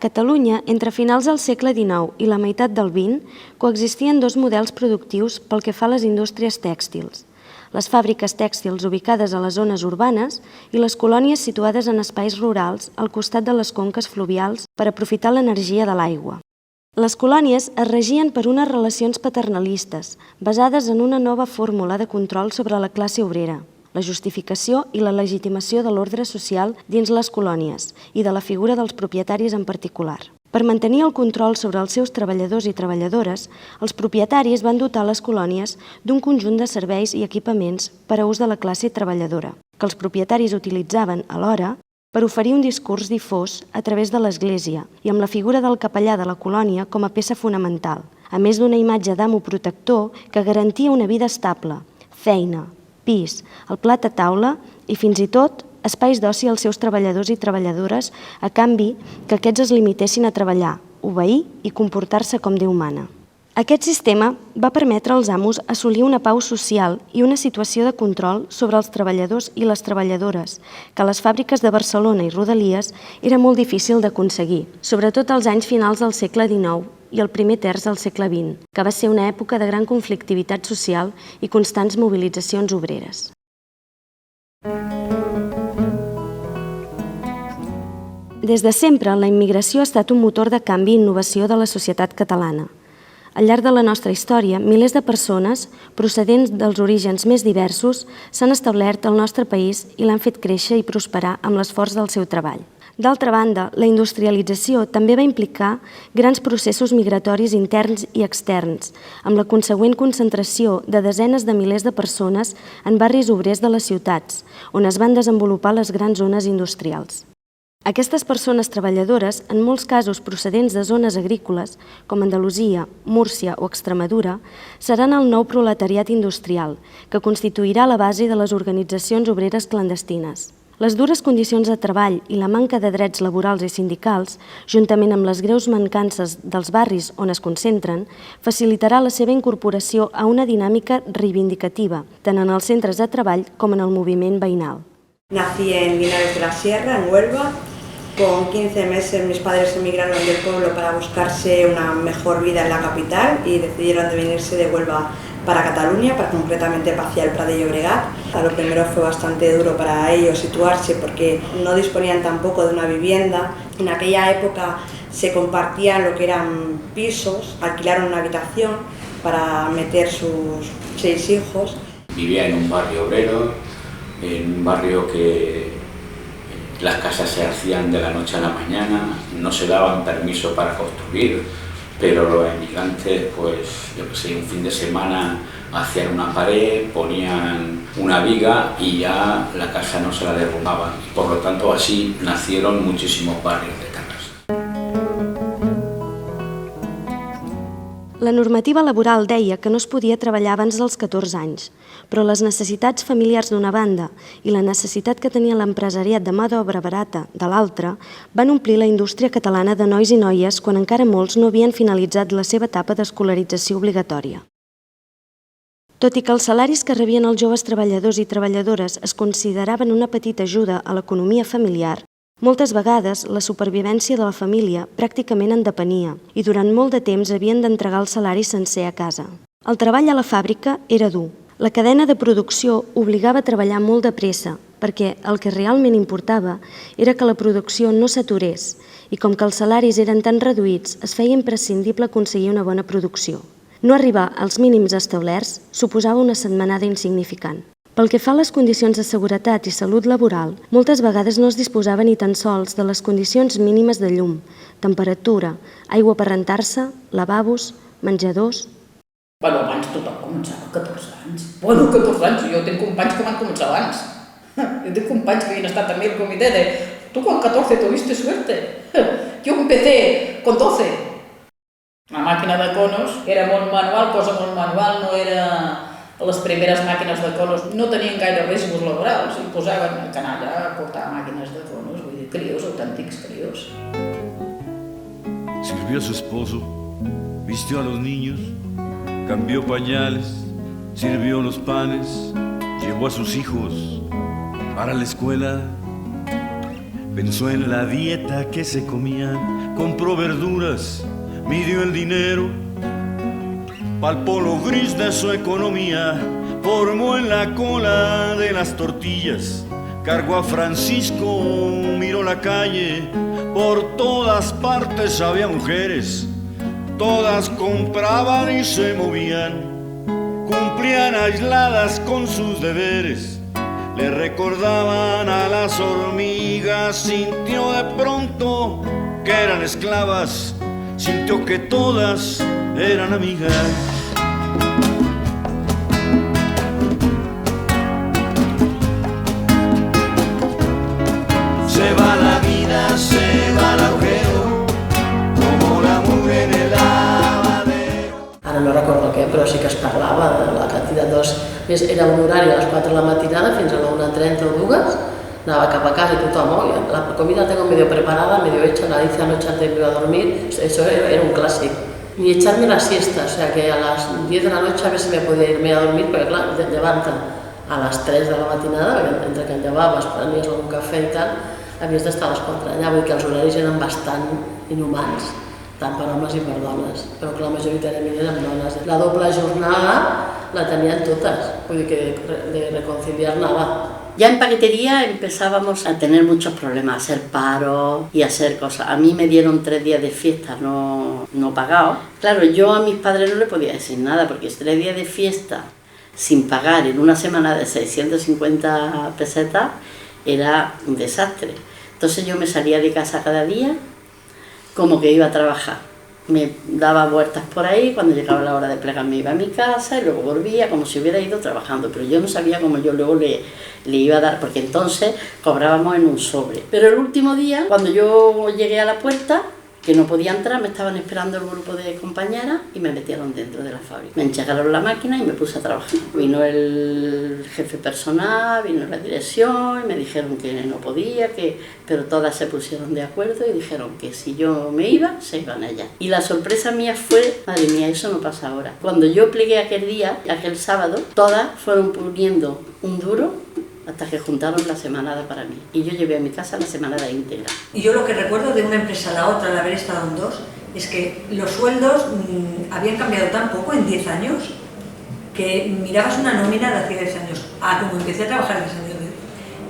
Catalunya, entre finals del segle XIX i la meitat del XX, coexistien dos models productius pel que fa a les indústries tèxtils. Les fàbriques tèxtils ubicades a les zones urbanes i les colònies situades en espais rurals al costat de les conques fluvials per aprofitar l'energia de l'aigua. Les colònies es regien per unes relacions paternalistes, basades en una nova fórmula de control sobre la classe obrera, la justificació i la legitimació de l'ordre social dins les colònies i de la figura dels propietaris en particular. Per mantenir el control sobre els seus treballadors i treballadores, els propietaris van dotar les colònies d'un conjunt de serveis i equipaments per a ús de la classe treballadora, que els propietaris utilitzaven, alhora, per oferir un discurs difós a través de l'Església i amb la figura del capellà de la colònia com a peça fonamental, a més d'una imatge d'amo protector que garantia una vida estable, feina, pis, el plat a taula i fins i tot espais d'oci als seus treballadors i treballadores a canvi que aquests es limitessin a treballar, obeir i comportar-se com Déu mana. Aquest sistema va permetre als amos assolir una pau social i una situació de control sobre els treballadors i les treballadores, que a les fàbriques de Barcelona i Rodalies era molt difícil d'aconseguir, sobretot als anys finals del segle XIX i el primer terç del segle XX, que va ser una època de gran conflictivitat social i constants mobilitzacions obreres. Des de sempre, la immigració ha estat un motor de canvi i innovació de la societat catalana. Al llarg de la nostra història, milers de persones, procedents dels orígens més diversos, s'han establert al nostre país i l'han fet créixer i prosperar amb l'esforç del seu treball. D'altra banda, la industrialització també va implicar grans processos migratoris interns i externs, amb la consegüent concentració de desenes de milers de persones en barris obrers de les ciutats, on es van desenvolupar les grans zones industrials. Aquestes persones treballadores, en molts casos procedents de zones agrícoles, com Andalusia, Múrcia o Extremadura, seran el nou proletariat industrial, que constituirà la base de les organitzacions obreres clandestines. Les dures condicions de treball i la manca de drets laborals i sindicals, juntament amb les greus mancances dels barris on es concentren, facilitarà la seva incorporació a una dinàmica reivindicativa, tant en els centres de treball com en el moviment veïnal. Nací en Linares de la Sierra, en Huelva. Con 15 meses mis padres emigraron del pueblo para buscarse una mejor vida en la capital y decidieron de venirse de Huelva para Cataluña, concretamente hacia el Prat de Llobregat. Lo primero fue bastante duro para ellos situarse porque no disponían tampoco de una vivienda. En aquella época se compartían lo que eran pisos, alquilaron una habitación para meter sus 6 hijos. Vivía en un barrio obrero, en un barrio que las casas se hacían de la noche a la mañana, no se daban permiso para construir, pero los emigrantes, pues, un fin de semana hacían una pared, ponían una viga y ya la casa no se la derrumbaban. Por lo tanto, así nacieron muchísimos barrios de casas. La normativa laboral deia que no es podia treballar abans dels 14 anys, però les necessitats familiars d'una banda i la necessitat que tenia l'empresariat de mà d'obra barata de l'altra van omplir la indústria catalana de nois i noies quan encara molts no havien finalitzat la seva etapa d'escolarització obligatòria. Tot i que els salaris que rebien els joves treballadors i treballadores es consideraven una petita ajuda a l'economia familiar, moltes vegades la supervivència de la família pràcticament en depenia i durant molt de temps havien d'entregar el salari sencer a casa. El treball a la fàbrica era dur. La cadena de producció obligava a treballar molt de pressa perquè el que realment importava era que la producció no s'aturés i com que els salaris eren tan reduïts es feia imprescindible aconseguir una bona producció. No arribar als mínims establerts suposava una setmanada insignificant. Pel que fa a les condicions de seguretat i salut laboral, moltes vegades no es disposava ni tan sols de les condicions mínimes de llum, temperatura, aigua per rentar-se, lavabos, menjadors. Abans tothom començava a 14 anys. 14 anys, jo tinc companys que van començar abans. Jo tinc companys que havien estat també al comitè de «Tu con 14 tuviste suerte». Yo empecé con 12. La màquina de conos era molt manual, cosa molt manual, no era... Les primeres màquines de conos no tenien gaire riscos laborals i posaven a canalla a portar màquines de conos, vull dir, crios, autèntics crios. Sirvió a su esposo, vistió a los niños, cambió pañales, sirvió los panes, llevó a sus hijos para la escuela. Pensó en la dieta que se comían compró verduras, midió el dinero, palpó lo gris de su economía, formó en la cola de las tortillas, cargó a Francisco, miró la calle, por todas partes había mujeres, todas compraban y se movían, cumplían aisladas con sus deberes, le recordaban a las hormigas, sintió de pronto que eran esclavas, sintió que todas eran amigas. Se va la vida, se va el agujero, como la mugre en el lavadero. Ara no recordo què, però sí que es parlava de la quantitat d'hores. Era un horari a les 4 de la matinada fins a la 1:30 o 2, anava cap a casa y tothom, la comida la tengo medio preparada, medio hecha, la hice anoche antes de ir a dormir, eso era un clásico. Ni echarme la siesta, o sea que a las 10 de la noche a ver si me podía irme a dormir, porque claro, te levantan a las 3 de la matinada, entre que llevaves, prenies algun cafè i tal, havies d'estar a les 4 allà, vull dir que els horaris eren bastant inhumans, tant per homes i per dones, però que la majoritàriament eren dones. La doble jornada la tenien totes, vull dir que de reconciliar nada. Ya en paquetería empezábamos a tener muchos problemas, a hacer paros y a hacer cosas. A mí me dieron 3 días de fiesta no pagados. Claro, yo a mis padres no les podía decir nada, porque 3 días de fiesta sin pagar en una semana de 650 pesetas era un desastre. Entonces yo me salía de casa cada día como que iba a trabajar. Me daba vueltas por ahí, cuando llegaba la hora de plegar me iba a mi casa y luego volvía como si hubiera ido trabajando, pero yo no sabía cómo yo luego le iba a dar, porque entonces cobrábamos en un sobre. Pero el último día, cuando yo llegué a la puerta, que no podía entrar, me estaban esperando el grupo de compañeras y me metieron dentro de la fábrica. Me enchegaron la máquina y me puse a trabajar. Vino el jefe personal, vino la dirección y me dijeron que no podía, pero todas se pusieron de acuerdo y dijeron que si yo me iba, se iban ellas. Y la sorpresa mía fue, madre mía, eso no pasa ahora. Cuando yo plegué aquel día, aquel sábado, todas fueron poniendo un duro hasta que juntaron la semanada para mí. Y yo llevé a mi casa la semanada íntegra. Y yo lo que recuerdo de una empresa a la otra, al haber estado en dos, es que los sueldos habían cambiado tan poco en 10 años que mirabas una nómina de hace 10 años a como empecé a trabajar en 10 años.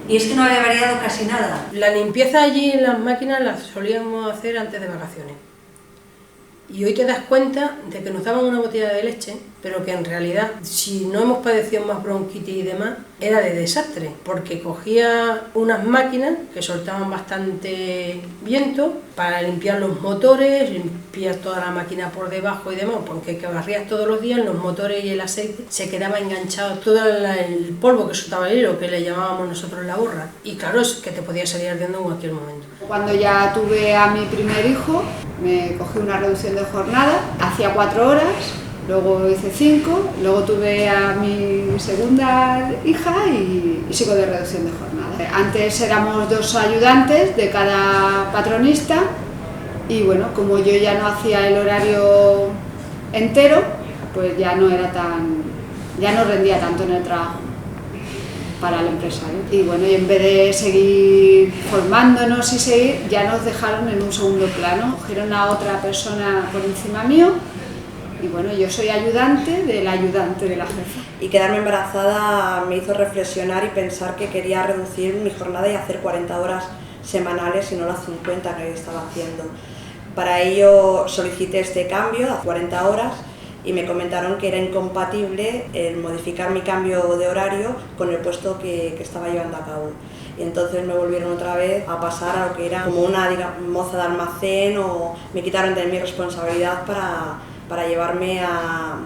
Y es que no había variado casi nada. La limpieza allí en las máquinas la solíamos hacer antes de vacaciones. Y hoy te das cuenta de que nos daban una botella de leche, pero que en realidad, si no hemos padecido más bronquitis y demás, era de desastre, porque cogía unas máquinas que soltaban bastante viento para limpiar los motores, limpiar toda la máquina por debajo y demás, porque que barrías todos los días, los motores y el aceite se quedaba enganchado, todo el polvo que soltaba el hilo, que le llamábamos nosotros la borra, y claro, es que te podía salir ardiendo en cualquier momento. Cuando ya tuve a mi primer hijo, me cogí una reducción de jornada, hacía 4 horas, luego hice 5, luego tuve a mi segunda hija y sigo de reducción de jornada. Antes éramos 2 ayudantes de cada patronista y bueno, como yo ya no hacía el horario entero, pues ya no rendía tanto en el trabajo para el empresario. Y bueno, y en vez de seguir formándonos y seguir, ya nos dejaron en un segundo plano, cogieron a otra persona por encima mío y bueno, yo soy ayudante de la jefa. Y quedarme embarazada me hizo reflexionar y pensar que quería reducir mi jornada y hacer 40 horas semanales y no las 50 que estaba haciendo. Para ello solicité este cambio a 40 horas y me comentaron que era incompatible el modificar mi cambio de horario con el puesto que estaba llevando a cabo. Y entonces me volvieron otra vez a pasar a lo que era como una moza de almacén, o me quitaron de mi responsabilidad para llevarme a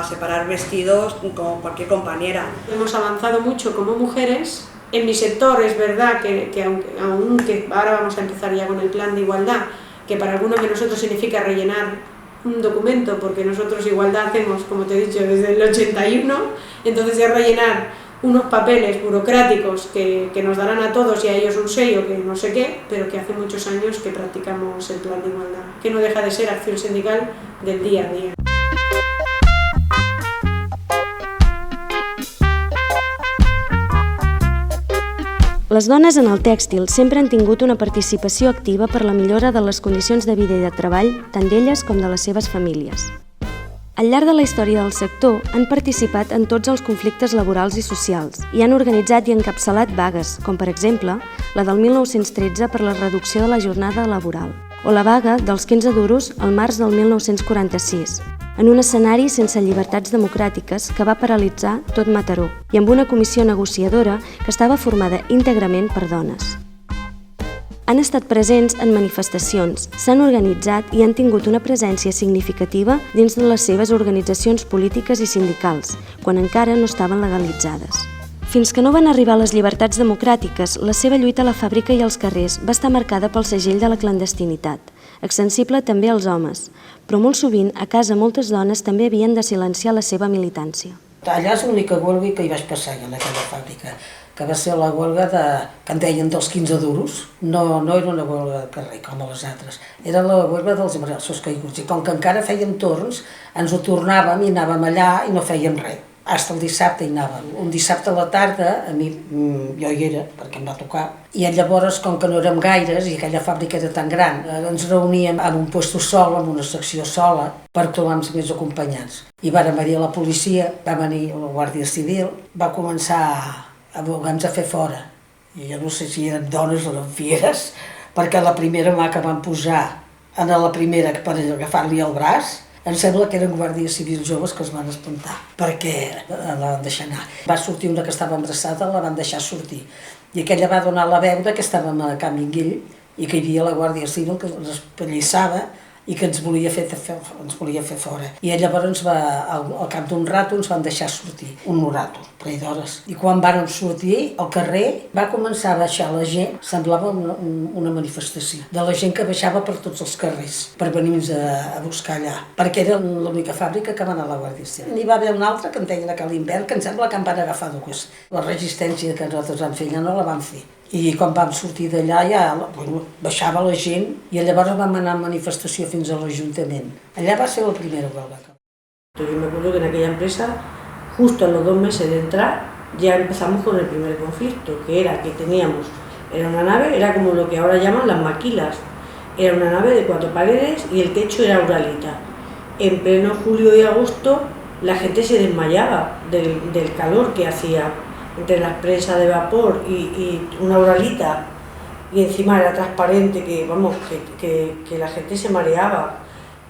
separar vestidos como cualquier compañera. Hemos avanzado mucho como mujeres. En mi sector es verdad que aunque ahora vamos a empezar ya con el plan de igualdad, que para algunos de nosotros significa rellenar un documento, porque nosotros igualdad hacemos, como te he dicho, desde el 81, entonces es rellenar unos papeles burocráticos que nos darán a todos y a ellos un sello que no sé qué, pero que hace muchos años que practicamos el plan de igualdad, que no deja de ser acción sindical del día a día. Les dones en el tèxtil sempre han tingut una participació activa per la millora de les condicions de vida i de treball tant d'elles com de les seves famílies. Al llarg de la història del sector han participat en tots els conflictes laborals i socials i han organitzat i encapçalat vagues, com per exemple la del 1913 per la reducció de la jornada laboral o la vaga dels 15 duros al març del 1946, en un escenari sense llibertats democràtiques que va paralitzar tot Mataró i amb una comissió negociadora que estava formada íntegrament per dones. Han estat presents en manifestacions, s'han organitzat i han tingut una presència significativa dins de les seves organitzacions polítiques i sindicals, quan encara no estaven legalitzades. Fins que no van arribar les llibertats democràtiques, la seva lluita a la fàbrica i als carrers va estar marcada pel segell de la clandestinitat, extensible també als homes, però molt sovint a casa moltes dones també havien de silenciar la seva militància. Allà és l'única huelga que hi vaig passar en aquella fàbrica, que va ser la huelga que en deien dels 15 duros. No era una huelga de carrer com a les altres, era la huelga dels braços caiguts. I com que encara fèiem torns, ens ho tornàvem i anàvem allà i no fèiem res. Fins el dissabte hi anàvem. Un dissabte a la tarda, a mi, jo hi era, perquè em va tocar, i llavors, com que no érem gaires, i aquella fàbrica era tan gran, ens reuníem en un lloc sol, en una secció sola, per trobar-nos més acompanyats. I vàrem venir a la policia, va venir la Guàrdia Civil, va començar a voler-nos a fer fora. I jo no sé si eren dones o eren fieres, perquè la primera mà que van posar en la primera per agafar-li el braç, em sembla que eren guàrdies civils joves que es van espantar, perquè la van deixar anar. Va sortir una que estava embarassada, la van deixar sortir. I aquella va donar la veu que estàvem a Can Minguell i que hi havia la Guàrdia Civil que ens espellissava i que ens volia fer fora. I llavors, al cap d'un rato, ens van deixar sortir, un rato, traïdores. I quan vàrem sortir al carrer, va començar a baixar la gent, semblava una manifestació, de la gent que baixava per tots els carrers, per venir-nos a buscar allà, perquè era l'única fàbrica que va anar a la Guàrdia Civil. N'hi va haver una altra que en deien a l'hivern, que em sembla que en van agafar dues. La resistència que nosaltres vam fer allà no la vam fer. I quan vam sortir d'allà ja baixava la gent i llavors vam anar a manifestació fins a l'Ajuntament. Allá va a ser la primera huelga. Yo me acuerdo que en aquella empresa, justo a los 2 meses de entrar, ya empezamos con el primer conflicto, que era que teníamos, era una nave, era como lo que ahora llaman las maquilas, era una nave de 4 paredes y el techo era uralita. En pleno julio y agosto la gente se desmayaba del calor que hacía entre las presas de vapor y una uralita, y encima era transparente, que la gente se mareaba.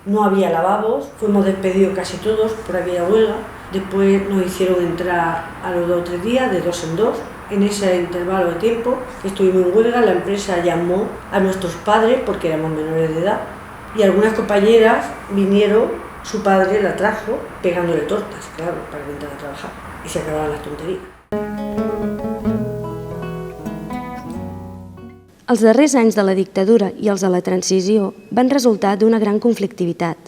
No había lavabos, fuimos despedidos casi todos por aquella huelga. Después nos hicieron entrar a los 2 o 3 días, de 2 en 2. En ese intervalo de tiempo que estuvimos en huelga, la empresa llamó a nuestros padres, porque éramos menores de edad, y algunas compañeras vinieron, su padre la trajo pegándole tortas, claro, para que entrara a trabajar, y se acababan las tonterías. Els darrers anys de la dictadura i els de la transició van resultar d'una gran conflictivitat,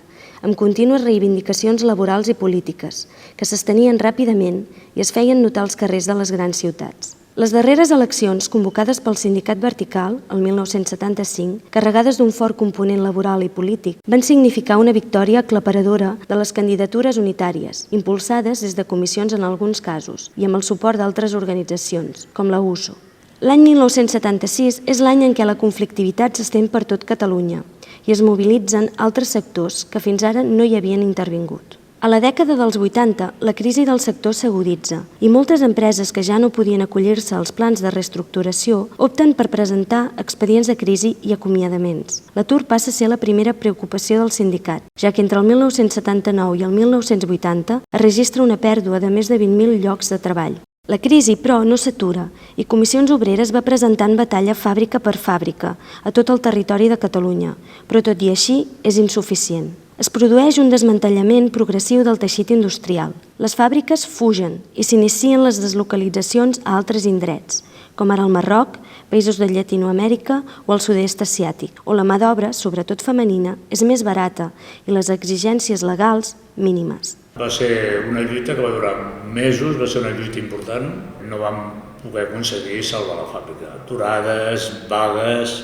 amb contínues reivindicacions laborals i polítiques, que s'estenien ràpidament i es feien notar als carrers de les grans ciutats. Les darreres eleccions, convocades pel Sindicat Vertical, el 1975, carregades d'un fort component laboral i polític, van significar una victòria aclaparadora de les candidatures unitàries, impulsades des de comissions en alguns casos i amb el suport d'altres organitzacions, com la USO. L'any 1976 és l'any en què la conflictivitat s'estén per tot Catalunya i es mobilitzen altres sectors que fins ara no hi havien intervingut. A la dècada dels 80, la crisi del sector s'aguditza i moltes empreses que ja no podien acollir-se als plans de reestructuració opten per presentar expedients de crisi i acomiadaments. L'atur passa a ser la primera preocupació del sindicat, ja que entre el 1979 i el 1980 es registra una pèrdua de més de 20.000 llocs de treball. La crisi, però, no s'atura i Comissions Obreres va presentant batalla fàbrica per fàbrica a tot el territori de Catalunya, però tot i així és insuficient. Es produeix un desmantellament progressiu del teixit industrial. Les fàbriques fugen i s'inicien les deslocalitzacions a altres indrets, com ara el Marroc, països de Llatinoamèrica o el sud-est asiàtic, on la mà d'obra, sobretot femenina, és més barata i les exigències legals mínimes. Va ser una lluita que va durar mesos, va ser una lluita important. No vam poder aconseguir salvar la fàbrica. Aturades, vagues,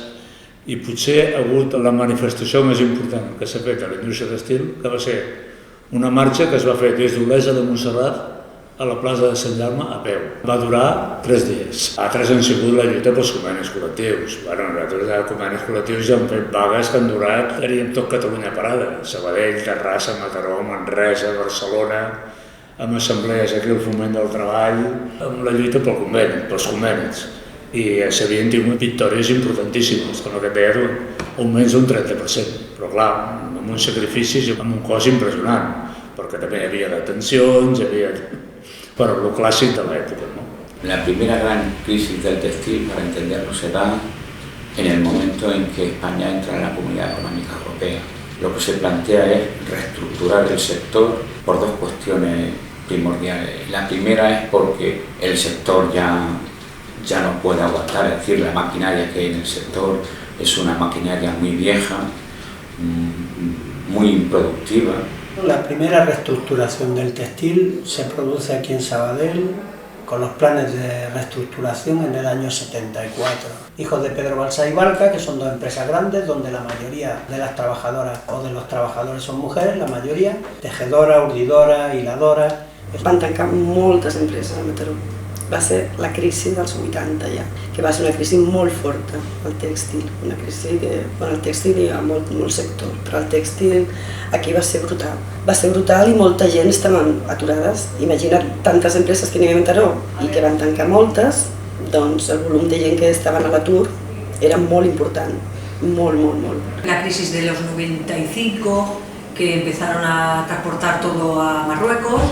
i potser ha hagut la manifestació més important que s'ha fet a la indústria tèxtil, que va ser una marxa que es va fer des d'Olesa de Montserrat a la plaça de Sant Jaume a peu. Va durar 3 dies. Altres han sigut la lluita pels convenis col·lectius. Nosaltres de convenis col·lectius ja hem fet vagues que han durat, teníem tot Catalunya parada. Sabadell, Terrassa, Mataró, Manresa, Barcelona, amb assemblees aquí al Foment del Treball, amb la lluita pel conveni, pels convenis. I s'havien tingut victòries importantíssimes, com el que et deia, almenys un 30%. Però clar, amb uns sacrificis i amb un cost impressionant, perquè també hi havia detencions, però el clàssic de l'època, ¿no? La primera gran crisis del textil, para entenderlo, se da en el momento en que España entra en la Comunidad Económica Europea. Lo que se plantea es reestructurar el sector por 2 cuestiones primordiales. La primera es porque el sector ya no puede aguantar, es decir, la maquinaria que hay en el sector es una maquinaria muy vieja, muy improductiva. La primera reestructuración del textil se produce aquí en Sabadell con los planes de reestructuración en el año 74. Hijos de Pedro Balsá y Barca, que son 2 empresas grandes donde la mayoría de las trabajadoras o de los trabajadores son mujeres, la mayoría, tejedoras, urdidoras, hiladoras. Van tancar moltes empreses a Mataró. Va ser la crisi dels 80 ja, que va ser una crisi molt forta al tèxtil, una crisi que, bueno, al tèxtil hi ha molt sector, però el tèxtil aquí va ser brutal. Va ser brutal i molta gent estaven aturades. Imagina't tantes empreses que n'hi havia a Mataró i que van tancar moltes, doncs el volum de gent que estaven a l'atur era molt important, molt. La crisis de los 95, que empezaron a transportar todo a Marruecos.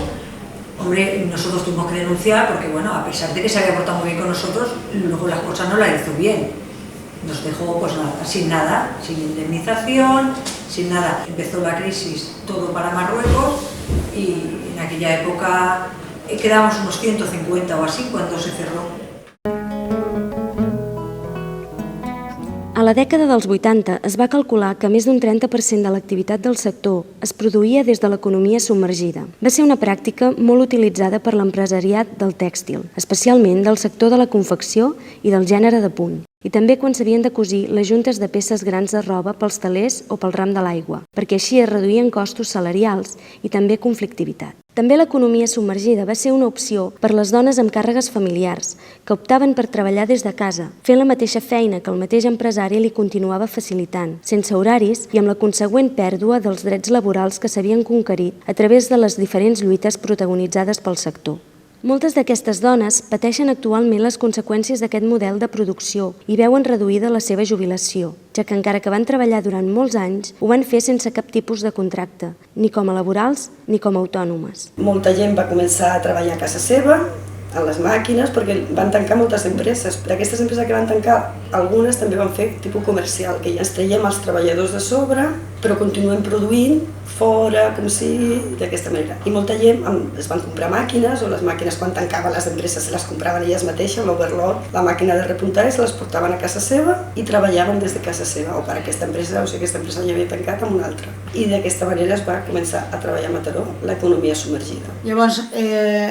Hombre, nosotros tuvimos que denunciar porque, bueno, a pesar de que se había portado muy bien con nosotros, luego las cosas no las hizo bien. Nos dejó pues nada, sin indemnización, sin nada. Empezó la crisis todo para Marruecos y en aquella época quedábamos unos 150 o así cuando se cerró. A la dècada dels 80 es va calcular que més d'un 30% de l'activitat del sector es produïa des de l'economia submergida. Va ser una pràctica molt utilitzada per l'empresariat del tèxtil, especialment del sector de la confecció i del gènere de punt. I també quan s'havien de cosir les juntes de peces grans de roba pels telers o pel ram de l'aigua, perquè així es reduïen costos salarials i també conflictivitat. També l'economia submergida va ser una opció per les dones amb càrregues familiars, que optaven per treballar des de casa, fent la mateixa feina que el mateix empresari li continuava facilitant, sense horaris i amb la consegüent pèrdua dels drets laborals que s'havien conquerit a través de les diferents lluites protagonitzades pel sector. Moltes d'aquestes dones pateixen actualment les conseqüències d'aquest model de producció i veuen reduïda la seva jubilació, ja que encara que van treballar durant molts anys, ho van fer sense cap tipus de contracte, ni com a laborals ni com a autònomes. Molta gent va començar a treballar a casa seva, a les màquines, perquè van tancar moltes empreses. D'aquestes empreses que van tancar, algunes també van fer tipus comercial, que ja ens traiem els treballadors de sobre, però continuem produint fora, com sigui, d'aquesta manera. I molta gent es van comprar màquines, o les màquines quan tancaven les empreses se les compraven elles mateixes, l'overload, la màquina de repuntar, i se les portaven a casa seva i treballaven des de casa seva, o per aquesta empresa, o sigui, aquesta empresa ja havia tancat amb una altra. I d'aquesta manera es va començar a treballar a Mataró l'economia submergida. Llavors hi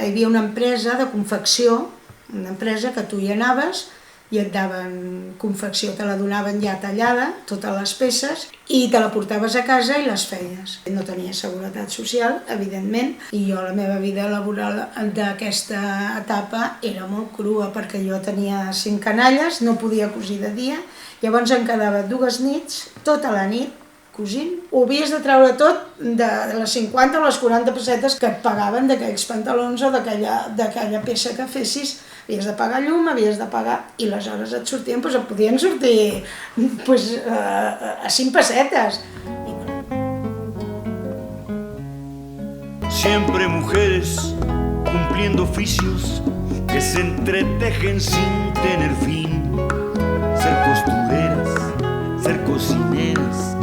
havia una empresa de confecció, una empresa que tu hi anaves i et daven confecció, te la donaven ja tallada, totes les peces, i te la portaves a casa i les feies. No tenia seguretat social, evidentment, i jo la meva vida laboral d'aquesta etapa era molt crua, perquè jo tenia 5 canalles, no podia cosir de dia, llavors em quedava 2 nits, tota la nit, cosint. Ho havies de treure tot de les 50 o les 40 pessetes que et pagaven d'aquells pantalons o d'aquella peça que fessis. Havies de pagar llum, havies de pagar... I les hores et sortien, doncs et podien sortir a 5 pessetes. Siempre mujeres cumpliendo oficios que se entretejen sin tener fin. Ser costureras, ser cocineras,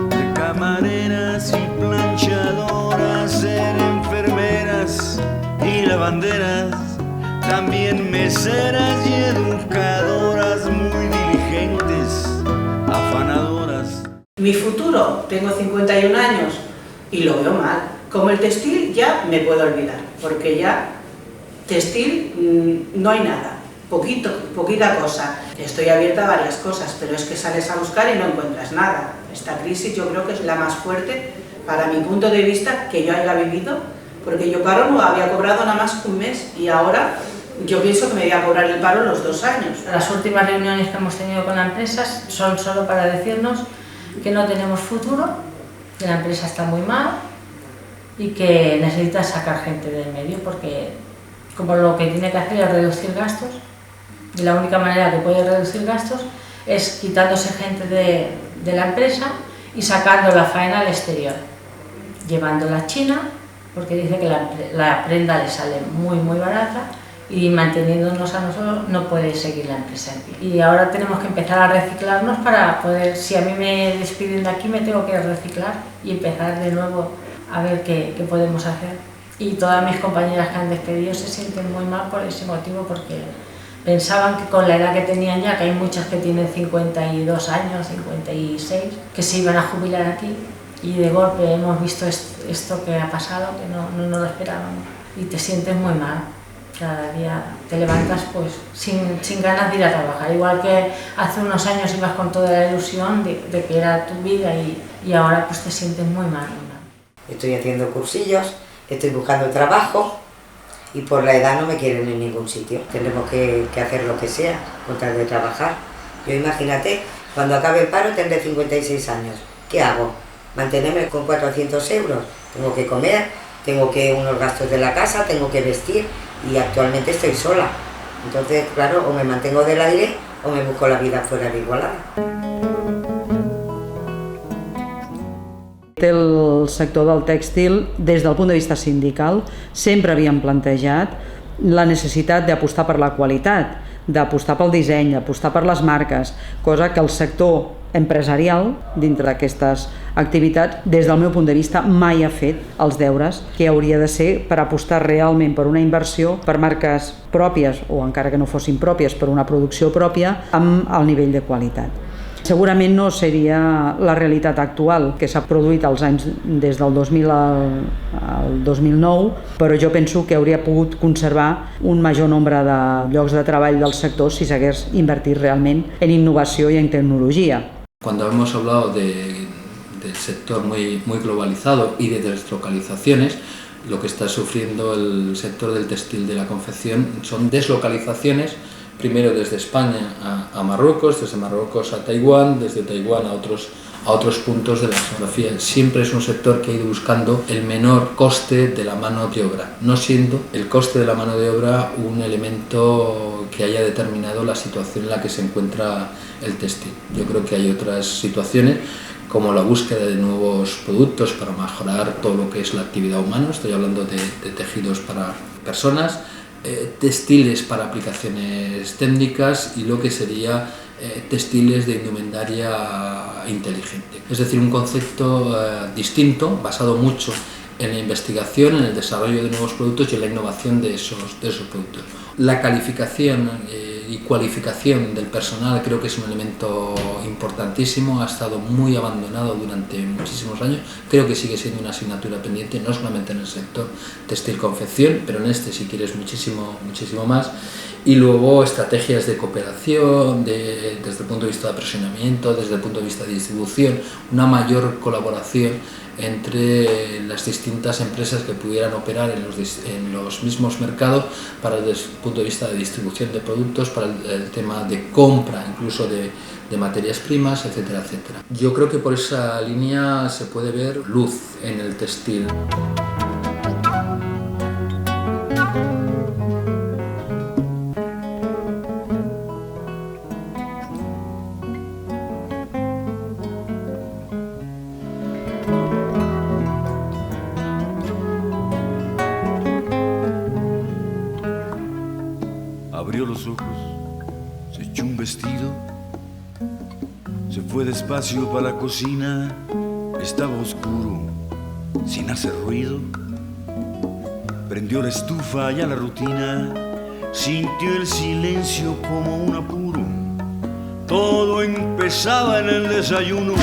ser camareras y planchadoras, ser enfermeras y lavanderas, también meseras y educadoras muy diligentes, afanadoras. Mi futuro, tengo 51 años y lo veo mal. Como el textil ya me puedo olvidar, porque ya textil no hay nada, poquita cosa. Estoy abierta a varias cosas, pero es que sales a buscar y no encuentras nada. Esta crisis yo creo que es la más fuerte, para mi punto de vista, que yo haya vivido, porque yo paro no había cobrado nada más un mes y ahora yo pienso que me voy a cobrar el paro los 2 años. Las últimas reuniones que hemos tenido con la empresa son solo para decirnos que no tenemos futuro, que la empresa está muy mal y que necesita sacar gente del medio, porque como lo que tiene que hacer es reducir gastos, y la única manera que puede reducir gastos es quitándose gente de la empresa y sacando la faena al exterior, llevándola a China, porque dice que la prenda le sale muy barata, y manteniéndonos a nosotros no puede seguir la empresa en pie. Y ahora tenemos que empezar a reciclarnos para poder, si a mí me despiden de aquí, me tengo que reciclar y empezar de nuevo a ver qué podemos hacer. Y todas mis compañeras que han despedido se sienten muy mal por ese motivo, porque pensaban que con la edad que tenían ya, que hay muchas que tienen 52 años, 56, que se iban a jubilar aquí, y de golpe hemos visto esto que ha pasado, que no lo esperábamos, y te sientes muy mal. Cada día te levantas pues sin ganas de ir a trabajar, igual que hace unos años ibas con toda la ilusión de que era tu vida, y ahora pues te sientes muy mal. Estoy haciendo cursillos, estoy buscando trabajo y por la edad no me quieren en ningún sitio. Tenemos que hacer lo que sea con tal de trabajar. Yo imagínate, cuando acabe el paro tendré 56 años. ¿Qué hago? ¿Mantenerme con 400 euros? Tengo que comer, tengo que unos gastos de la casa, tengo que vestir, y actualmente estoy sola. Entonces, claro, o me mantengo del aire o me busco la vida fuera de Igualada. El sector del tèxtil, des del punt de vista sindical, sempre havíem plantejat la necessitat d'apostar per la qualitat, d'apostar pel disseny, d'apostar per les marques, cosa que el sector empresarial, dintre d'aquestes activitats, des del meu punt de vista, mai ha fet els deures que hauria de ser per apostar realment per una inversió, per marques pròpies, o encara que no fossin pròpies, per una producció pròpia, amb el nivell de qualitat. Segurament no seria la realitat actual que s'ha produït als anys des del 2000 al 2009, però jo penso que hauria pogut conservar un major nombre de llocs de treball del sector si s'hagués invertit realment en innovació i en tecnologia. Cuando hemos hablado del sector muy globalizado y de deslocalizaciones, lo que está sufriendo el sector del textil de la confección son deslocalizaciones, primero desde España a Marruecos, desde Marruecos a Taiwán, desde Taiwán a otros puntos de la geografía. Siempre es un sector que ha ido buscando el menor coste de la mano de obra, no siendo el coste de la mano de obra un elemento que haya determinado la situación en la que se encuentra el textil. Yo creo que hay otras situaciones como la búsqueda de nuevos productos para mejorar todo lo que es la actividad humana, estoy hablando de tejidos para personas, textiles para aplicaciones técnicas y lo que sería textiles de indumentaria inteligente. Es decir, un concepto distinto, basado mucho en la investigación, en el desarrollo de nuevos productos y en la innovación de esos productos. La calificación y cualificación del personal creo que es un elemento importantísimo, ha estado muy abandonado durante muchísimos años, creo que sigue siendo una asignatura pendiente, no solamente en el sector textil-confección, pero en este si quieres muchísimo más. Y luego estrategias de cooperación, desde el punto de vista de aprovisionamiento, desde el punto de vista de distribución, una mayor colaboración entre las distintas empresas que pudieran operar en los mismos mercados para desde el punto de vista de distribución de productos, para el tema de compra incluso de materias primas, etcétera, etcétera. Yo creo que por esa línea se puede ver luz en el textil. Abrió los ojos, se echó un vestido, se fue despacio para la cocina, estaba oscuro, sin hacer ruido. Prendió la estufa y a la rutina, sintió el silencio como un apuro. Todo empezaba en el desayuno,